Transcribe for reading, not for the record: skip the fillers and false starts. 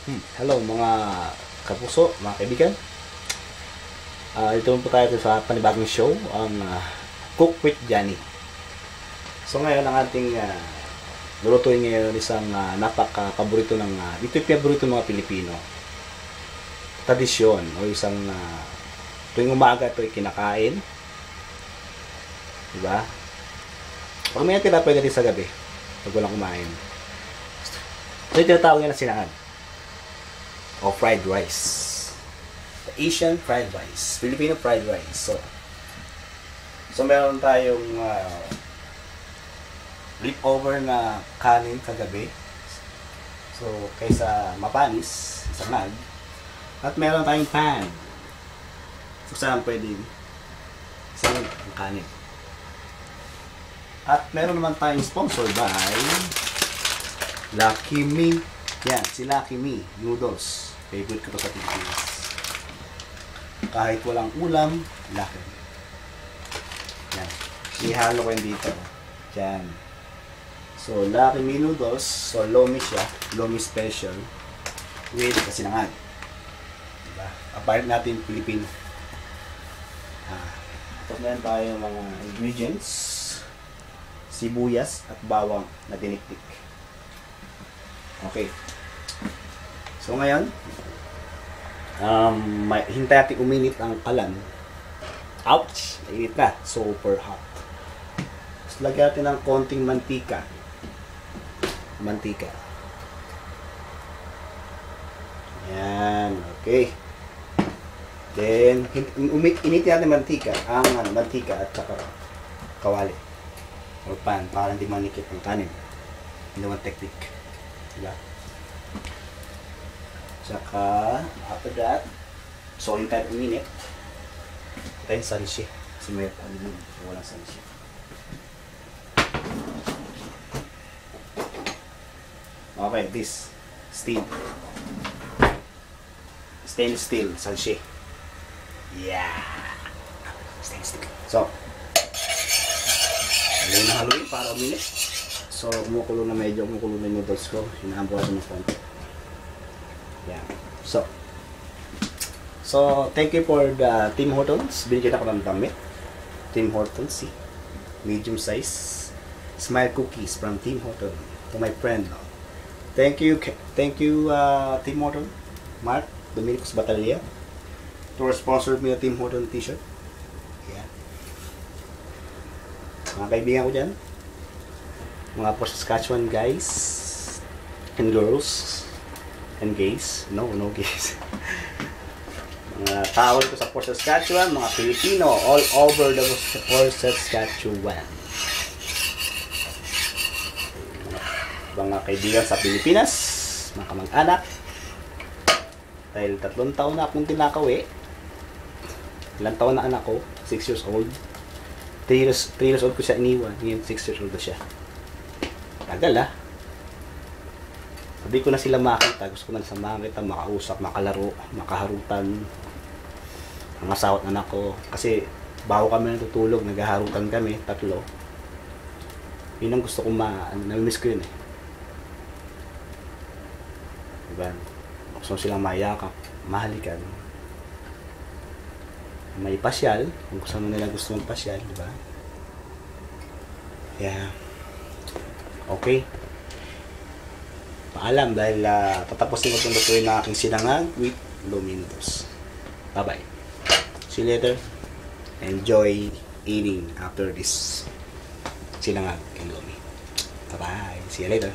Hello mga kapuso, mga kaibigan. Ito po tayo sa panibagong show, ang Cook with Johnny. So ngayon ang ating lulutuin ngayon isang napaka-paborito ng ito yung paborito ng mga Pilipino. Tradisyon o isang tuwing umaga ito ay kinakain. Diba? Pag may natira pwede rin sa gabi pag walang kumain. So ito tinatawag nga na sinangag o fried rice. The Asian fried rice. Filipino fried rice. So meron tayong leftover na kanin kagabi. So kaysa mapanis, isang at meron tayong pan. So saan pwede isang ang kanin. At meron naman tayong sponsored by Lucky Me. Yan, si Lucky Me Noodles. Favorite ko to sa Pilipinas. Kahit walang ulam, Lucky Me. Yan. Ihalo ko yun dito. Yan. So, Lucky Me Noodles. So, lomi siya. Lomi special. With kasinangag. Diba? Apart natin Pilipino. Tapos meron tayo mga ingredients. Sibuyas at bawang na diniktik. Okay. So ngayon, hintay natin uminit ang kalan. Ouch! Mainit na. Super hot. Tapos lagyan natin ng konting mantika. Mantika. Yan. Okay. Then, initin natin mantika. Ang mantika at saka kawali. O pan. Para hindi manikit ang kanin. Hindi naman technique. Diba? Saka, after that, so yung type uminit, ito yung sanshi. Kasi may walang sanshi. Okay, this. Steel. Stainless steel, sanshi. Yeah! Stainless steel. So, haluin na haluin para uminit. So, kumukulo na medyo, kumukulo na yung noodles ko. Hinahampo ko ng konti. Yeah. So, thank you for the Tim Hortons. Binigyan ako ng damit. Tim Hortons, see? Medium size. Smile cookies from Tim Hortons. To my friend. Thank you, Tim Hortons. Mark Dominicos Batalya. To sponsor me a Tim Hortons t-shirt. Yeah. Mga kaibigan ko dyan. Mga po Saskatchewan guys and girls and gays. No gays. Mga tao ko sa Port Saskatchewan, mga Pilipino all over the Port Saskatchewan. Mga kaibigan sa Pilipinas, mga kamag-anak. Dahil 3 taon na akong tinakawi. Ilang taon na anak ko? 6 years old. 3 years old ko siya iniwan. Ngayon 6 years old na siya. Tagal Sabi ko na sila makita. Gusto ko na sila makita, makausap, makalaro, makaharutan. Ang asawa at anak ko. Kasi bago kami natutulog, naghaharutan kami, 3. Yun ang gusto ko namimiss ko yun eh. Diba? Gusto ko silang mayakap, mahalikan. May pasyal, kung gusto mo nila gusto mong pasyal, diba? Yeah. Okay. Paalam dahil tatapusin ko itong lutuin na aking sinangag with lomi noodles. Bye-bye. See you later. Enjoy eating after this sinangag and lomi. Bye-bye. See you later.